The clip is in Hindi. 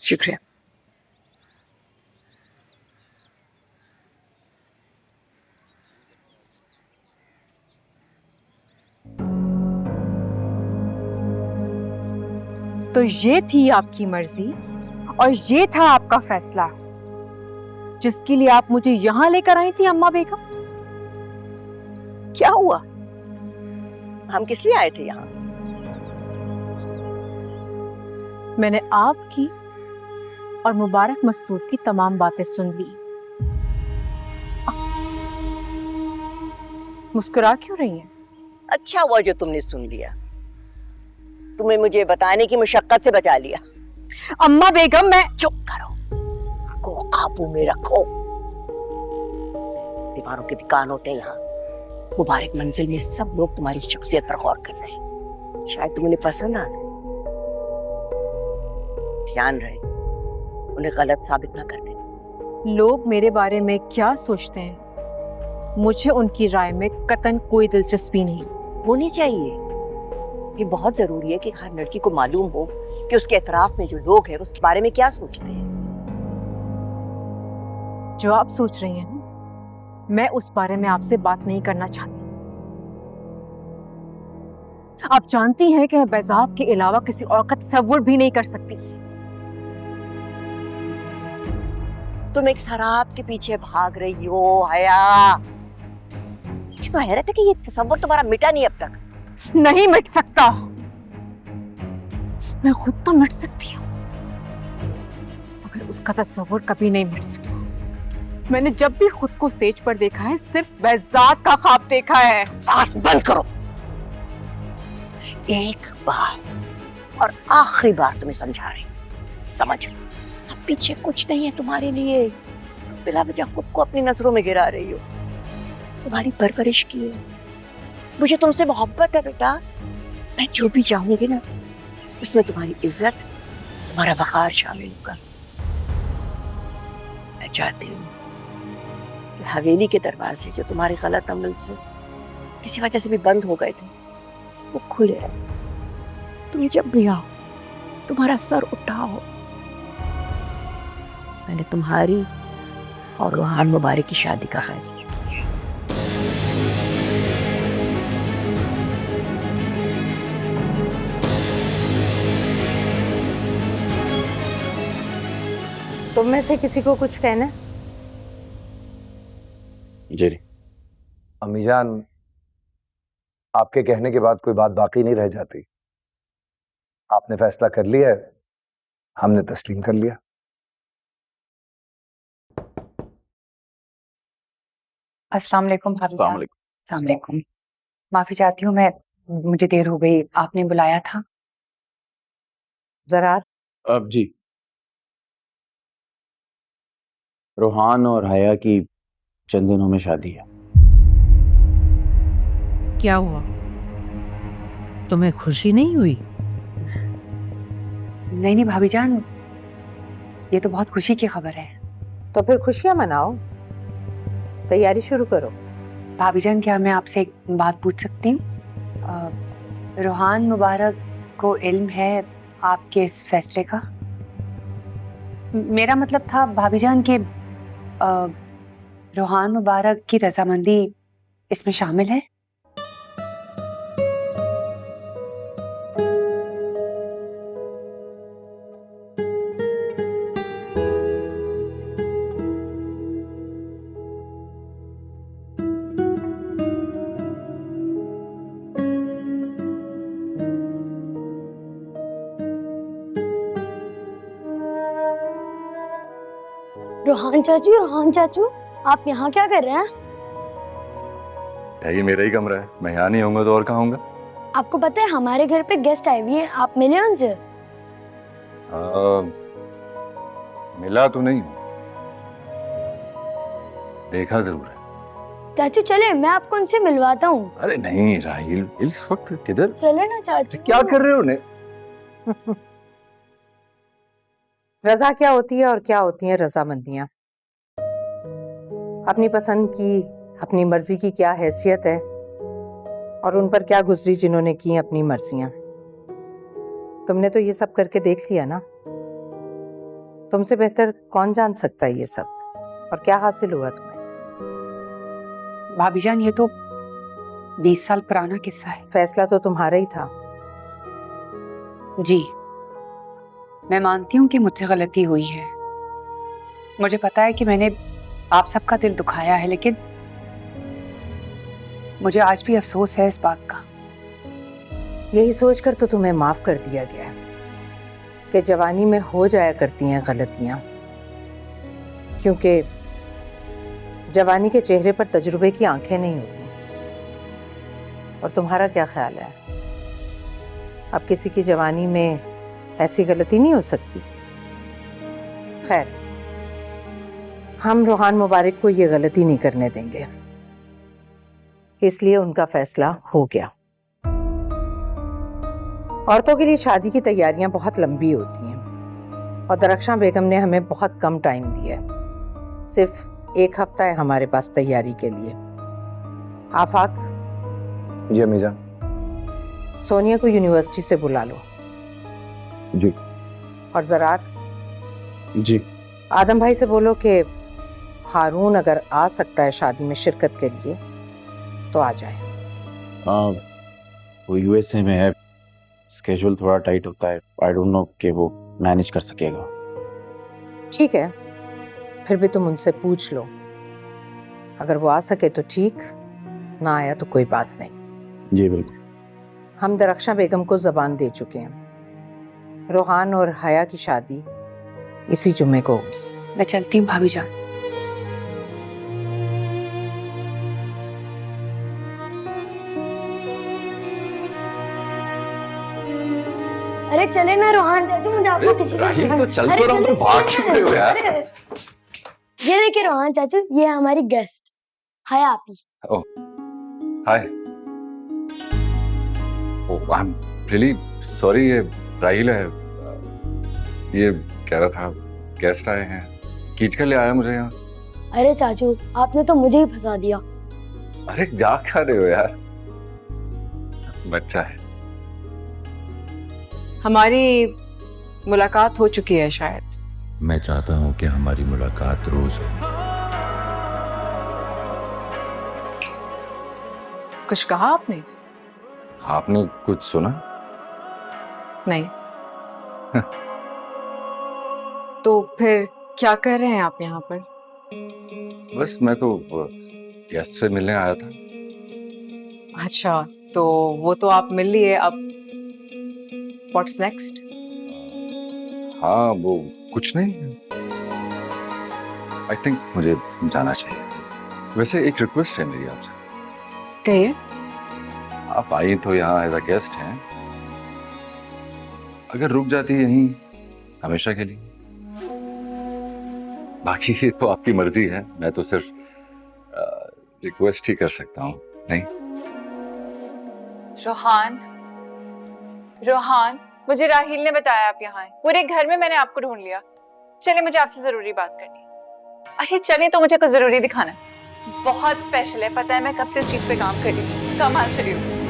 शुक्रिया। तो ये थी आपकी मर्जी और ये था आपका फैसला जिसके लिए आप मुझे यहां लेकर आई थी अम्मा बेगम। क्या हुआ? हम किस लिए आए थे यहाँ? मैंने आपकी और मुबारक मस्तूर की तमाम बातें सुन ली। मुस्कुरा क्यों रही हैं? अच्छा हुआ जो तुमने सुन लिया। तुम्हें मुझे बताने की मुशक्कत से बचा लिया। अम्मा बेगम मैं चुप करो, को काबू में रखो। दीवारों के भी कान होते हैं यहाँ। मुबारक मंजिल में सब लोग तुम्हारी शख्सियत पर गौर कर रहे हैं। शायद तुम उन्हें पसंद आ गए। ध्यान रहे उन्हें गलत साबित ना कर देना। लोग मेरे बारे में क्या सोचते हैं मुझे उनकी राय में कतन कोई दिलचस्पी नहीं। होनी चाहिए। ये बहुत जरूरी है कि हर लड़की को मालूम हो कि उसके एतराफ में जो लोग हैं उसके बारे में क्या सोचते हैं। जो आप सोच रही हैं मैं उस बारे में आपसे बात नहीं करना चाहती। आप जानती हैं कि मैं बेजात के अलावा किसी और का तसव्वुर भी नहीं कर सकती। तुम एक शराब के पीछे भाग रही हो हया। मुझे तो हैरत है कि ये तसव्वुर तुम्हारा मिटा नहीं अब तक। नहीं मिट सकता। मैं खुद तो मिट सकती हूँ मगर उसका तसव्वुर कभी नहीं मिट सकता। मैंने जब भी खुद को स्टेज पर देखा है सिर्फ बेजात का ख्वाब देखा है। बस बंद करो। एक बार और आखिरी बार तुम्हें समझा रही हूँ, समझ लो। अब पीछे कुछ नहीं है तुम्हारे लिए। तुम बिला वजह खुद को अपनी नजरों में गिरा रही हो। तुम्हारी परवरिश की है। मुझे तुमसे मोहब्बत है बेटा। मैं जो भी चाहूंगी ना उसमें तुम्हारी इज्जत, तुम्हारा वकार शामिल होगा। मैं चाहती हूँ कि हवेली के दरवाजे जो तुम्हारे गलत अमल से किसी वजह से भी बंद हो गए थे वो खुले रहे। तुम जब भी आओ तुम्हारा सर उठाओ। मैंने तुम्हारी और रोहान मुबारक की शादी का फैसला किया। तुम में से किसी को कुछ कहना है? जी अम्मी जान, आपके कहने के बाद कोई बात बाकी नहीं रह जाती। आपने फैसला कर लिया है, हमने तस्लीम कर लिया। अस्सलाम वालेकुम भाभी जान। अस्सलाम अस्सलाम वालेकुम। माफी चाहती हूँ मैं, मुझे देर हो गई। आपने बुलाया था? जरा अब जी, रोहान और हया की चंद दिनों में शादी है। क्या हुआ? तुम्हें खुशी नहीं हुई? नहीं नहीं भाभी जान, ये तो बहुत खुशी की खबर है। तो फिर खुशियां मनाओ, तैयारी शुरू करो। भाभी जान, क्या मैं आपसे एक बात पूछ सकती हूँ? रोहान मुबारक को इल्म है आपके इस फैसले का? मेरा मतलब था भाभी जान के रोहान मुबारक की रजामंदी इसमें शामिल है? रोहान चाचू, आप यहाँ क्या कर रहे हैं? ये मेरा ही कमरा है, मैं यहाँ नहीं होऊंगा तो और कहाँ होऊंगा? आपको पता है हमारे घर पे गेस्ट आए हुए हैं, आप मिले उनसे? मिला तो नहीं, देखा जरूर है। चाचू चले, मैं आपको उनसे मिलवाता हूँ। अरे नहीं राहिल, इस वक्त किधर? चले ना चाचू। क्या कर रहे हो ने? रजा क्या होती है और क्या होती हैं रजामंदियां? अपनी पसंद की, अपनी मर्जी की क्या हैसियत है और उन पर क्या गुजरी जिन्होंने की अपनी मर्जियां। तुमने तो ये सब करके देख लिया ना। तुमसे बेहतर कौन जान सकता है ये सब? और क्या हासिल हुआ तुम्हें? भाभी जान, ये तो 20 साल पुराना किस्सा है। फैसला तो तुम्हारा ही था। जी, मैं मानती हूँ कि मुझसे गलती हुई है। मुझे पता है कि मैंने आप सबका दिल दुखाया है, लेकिन मुझे आज भी अफसोस है इस बात का। यही सोचकर तो तुम्हें माफ कर दिया गया है कि जवानी में हो जाया करती हैं गलतियां, क्योंकि जवानी के चेहरे पर तजुर्बे की आंखें नहीं होती। और तुम्हारा क्या ख्याल है, अब किसी की जवानी में ऐसी गलती नहीं हो सकती? खैर, हम रूहान मुबारक को ये गलती नहीं करने देंगे, इसलिए उनका फैसला हो गया। औरतों के लिए शादी की तैयारियां बहुत लंबी होती हैं और दरख्शां बेगम ने हमें बहुत कम टाइम दिया है। सिर्फ 1 हफ्ता है हमारे पास तैयारी के लिए। आफाक, जी अम्मी जान। सोनिया को यूनिवर्सिटी से बुला लो। जी। और ज़रार, जी। आदम भाई से बोलो कि हारून अगर आ सकता है शादी में शिरकत के लिए तो आ जाए। वो यूएसए में है, स्केड्यूल थोड़ा टाइट होता है। आई डोंट नो कि वो मैनेज कर सकेगा। ठीक है, फिर भी तुम उनसे पूछ लो। अगर वो आ सके तो ठीक, ना आया तो कोई बात नहीं। जी बिल्कुल। हम दरख्शां बेगम को ज़बान दे चुके हैं, रूहान और हया की शादी इसी जुम्मे को होगी। मैं चलती हूँ भाभी जान। अरे चले ना रोहान चाचू, मुझे आपको किसी से राहिल, तो चल अरे तो रहा हूँ, चले, तो भाग चले, क्यों रहे हो यार? अरे, ये देखिए रोहान चाचू, ये है हमारी गेस्ट हया आपी। हाय। ओह, आई एम रियली सॉरी, ये राहिल है। ये कह रहा था गेस्ट आए हैं, खींच कर ले आया मुझे यहाँ। अरे चाचू, आपने तो मुझे ही फंसा दिया। अरे जा क्या रहे हो यार, बच्चा है। हमारी मुलाकात हो चुकी है शायद। मैं चाहता हूं कि हमारी मुलाकात रोज हो। कुछ कहा आपने? आपने कुछ सुना? नहीं। तो फिर क्या कर रहे हैं आप यहाँ पर? बस मैं तो गेस्ट से मिलने आया था। अच्छा, तो वो तो आप मिल लिए, अब व्हाट्स नेक्स्ट? हाँ, वो कुछ नहीं। आई थिंक मुझे जाना चाहिए। वैसे एक रिक्वेस्ट है मेरी आपसे। कहिए। आप आई तो यहाँ एज अ गेस्ट हैं, अगर रुक जाती यहीं हमेशा के लिए, बाकी ये तो आपकी मर्जी है। मैं तो सिर्फ रिक्वेस्ट ही कर सकता हूँ। नहीं रोहान, रोहान, मुझे राहिल ने बताया आप यहाँ हैं। पूरे घर में मैंने आपको ढूंढ लिया। चलिए, मुझे आपसे जरूरी बात करनी है। अरे चलिए, तो मुझे कुछ जरूरी दिखाना है। बहुत स्पेशल है, पता है मैं कब से इस चीज पे काम कर रही थी। कमाल, चलिए।